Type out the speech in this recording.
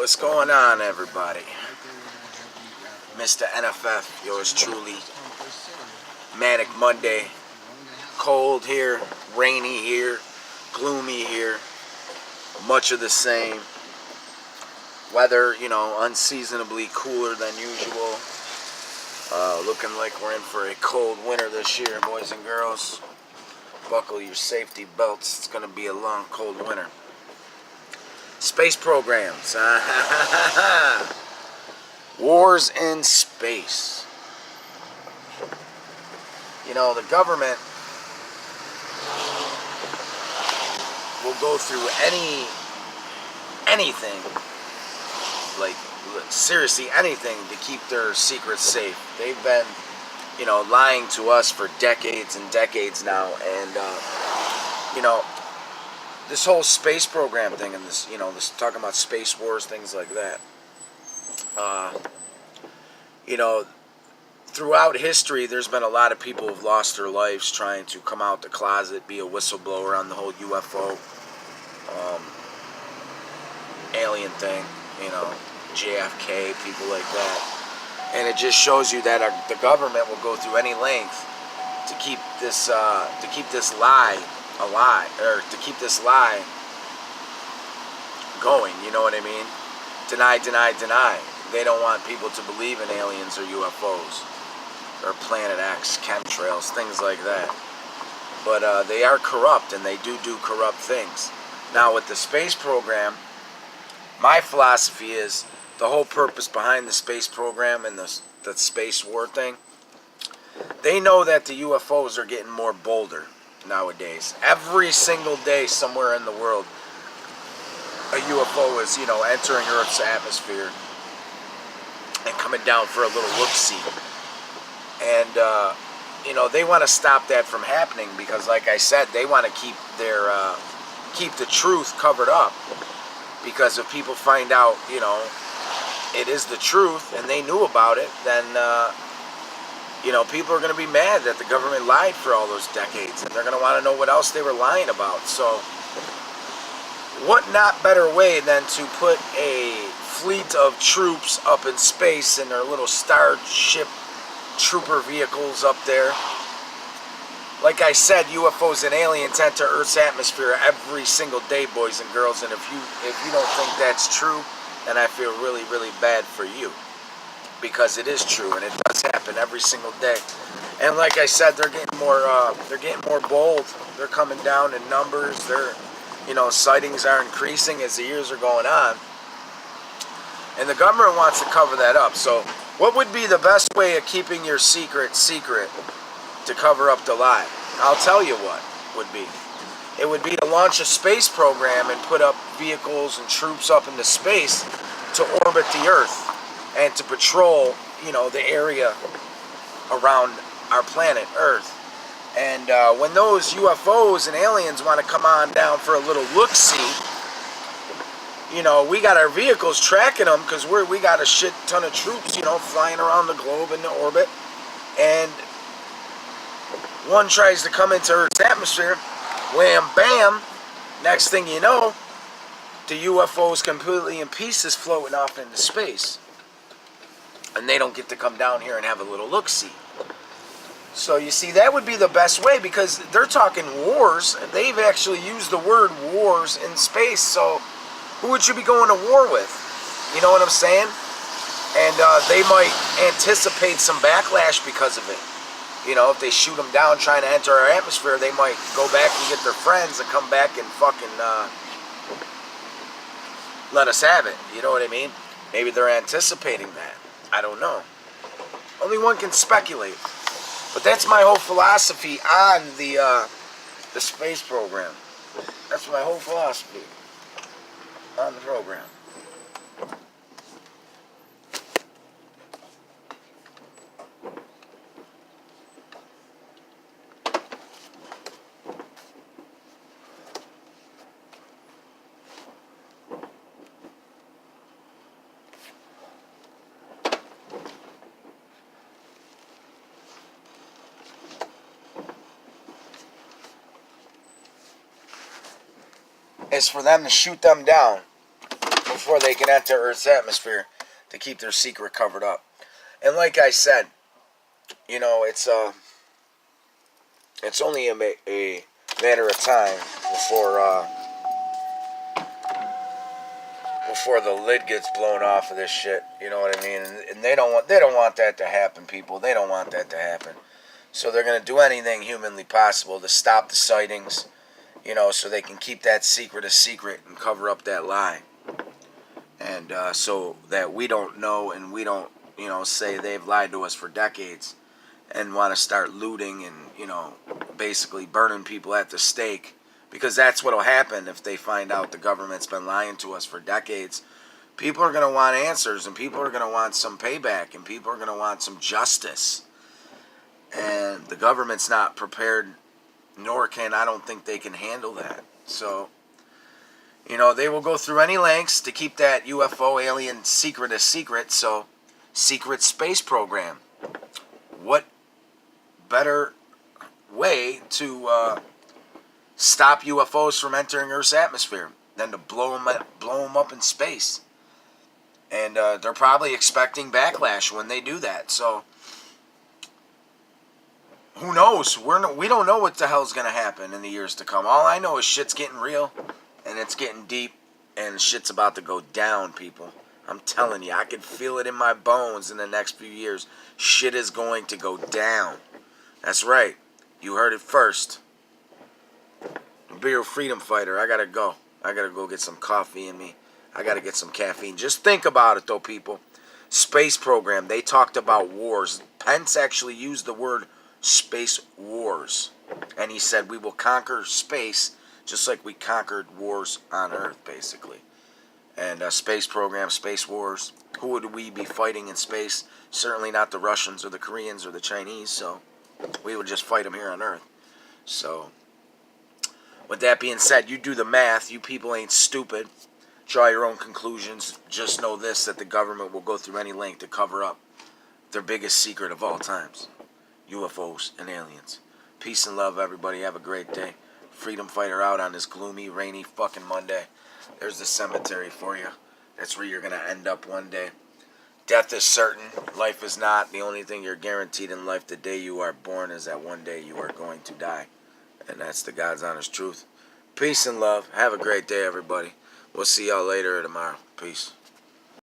What's going on, everybody? Mr. NFF, yours truly. Manic Monday. Cold here, rainy here, gloomy here. Much of the same. Weather, unseasonably cooler than usual. Looking like we're in for a cold winter this year, boys and girls. Buckle your safety belts. It's going to be a long, cold winter. Space programs. Wars in space. The government will go through anything, like seriously anything, to keep their secrets safe. They've been, lying to us for decades and decades now, and this whole space program thing, and this talking about space wars, things like that. Throughout history, there's been a lot of people who've lost their lives trying to come out the closet, be a whistleblower on the whole UFO, alien thing, JFK, people like that. And it just shows you that the government will go through any length to keep this lie alive, or to keep this lie going. You know what I mean? Deny, deny, deny. They don't want people to believe in aliens or UFOs or Planet X, chemtrails, things like that. But they are corrupt, and they do corrupt things. Now, with the space program, my philosophy is the whole purpose behind the space program and the space war thing. They know that the UFOs are getting more bolder nowadays. Every single day, somewhere in the world, a UFO is, entering Earth's atmosphere and coming down for a little look-see. And, they want to stop that from happening because, like I said, they want to keep the truth covered up. Because if people find out, it is the truth and they knew about it, then, people are going to be mad that the government lied for all those decades. And they're going to want to know what else they were lying about. So, what not better way than to put a fleet of troops up in space in their little Starship trooper vehicles up there. Like I said, UFOs and aliens enter Earth's atmosphere every single day, boys and girls. And if you don't think that's true, then I feel really, really bad for you. Because it is true, and it does happen every single day. And like I said, they're getting more bold. They're coming down in numbers. Sightings are increasing as the years are going on. And the government wants to cover that up. So what would be the best way of keeping your secret to cover up the lie? I'll tell you what would be. It would be to launch a space program and put up vehicles and troops up into space to orbit the Earth and to patrol, the area around our planet Earth. And when those UFOs and aliens want to come on down for a little look-see, we got our vehicles tracking them because we got a shit ton of troops, flying around the globe into orbit. And one tries to come into Earth's atmosphere, wham, bam, next thing you know, the UFO's completely in pieces floating off into space. And they don't get to come down here and have a little look-see. So you see, that would be the best way because they're talking wars. They've actually used the word wars in space. So who would you be going to war with? You know what I'm saying? And they might anticipate some backlash because of it. If they shoot them down trying to enter our atmosphere, they might go back and get their friends and come back and fucking let us have it. You know what I mean? Maybe they're anticipating that. I don't know. Only one can speculate. But that's my whole philosophy on the space program. That's my whole philosophy on the program. Is for them to shoot them down before they can enter Earth's atmosphere to keep their secret covered up. And like I said, you know, it's only a matter of time before the lid gets blown off of this shit. You know what I mean? And they don't want that to happen, people. They don't want that to happen. So they're going to do anything humanly possible to stop the sightings, you know, so they can keep that secret a secret and cover up that lie. And so that we don't know and we don't, you know, say they've lied to us for decades and want to start looting and, you know, basically burning people at the stake. Because that's what will happen if they find out the government's been lying to us for decades. People are going to want answers, and people are going to want some payback, and people are going to want some justice. And the government's not prepared, nor I don't think they can handle that. So, you know, they will go through any lengths to keep that UFO alien secret a secret. So, secret space program. What better way to stop UFOs from entering Earth's atmosphere than to blow them up in space? And they're probably expecting backlash when they do that. So, who knows? We don't know what the hell's going to happen in the years to come. All I know is shit's getting real, and it's getting deep, and shit's about to go down, people. I'm telling you, I can feel it in my bones in the next few years. Shit is going to go down. That's right. You heard it first. Nibiru freedom fighter. I gotta go. I gotta go get some coffee in me. I gotta get some caffeine. Just think about it, though, people. Space program. They talked about wars. Pence actually used the word space wars. And he said, we will conquer space just like we conquered wars on Earth, basically. And space program, space wars. Who would we be fighting in space? Certainly not the Russians or the Koreans or the Chinese. So we would just fight them here on Earth. So, with that being said, you do the math. You people ain't stupid. Draw your own conclusions. Just know this, that the government will go through any length to cover up their biggest secret of all times. UFOs and aliens. Peace and love, everybody. Have a great day. Freedom fighter out on this gloomy, rainy fucking Monday. There's the cemetery for you. That's where you're going to end up one day. Death is certain. Life is not. The only thing you're guaranteed in life the day you are born is that one day you are going to die. And that's the God's honest truth. Peace and love. Have a great day, everybody. We'll see y'all later or tomorrow. Peace.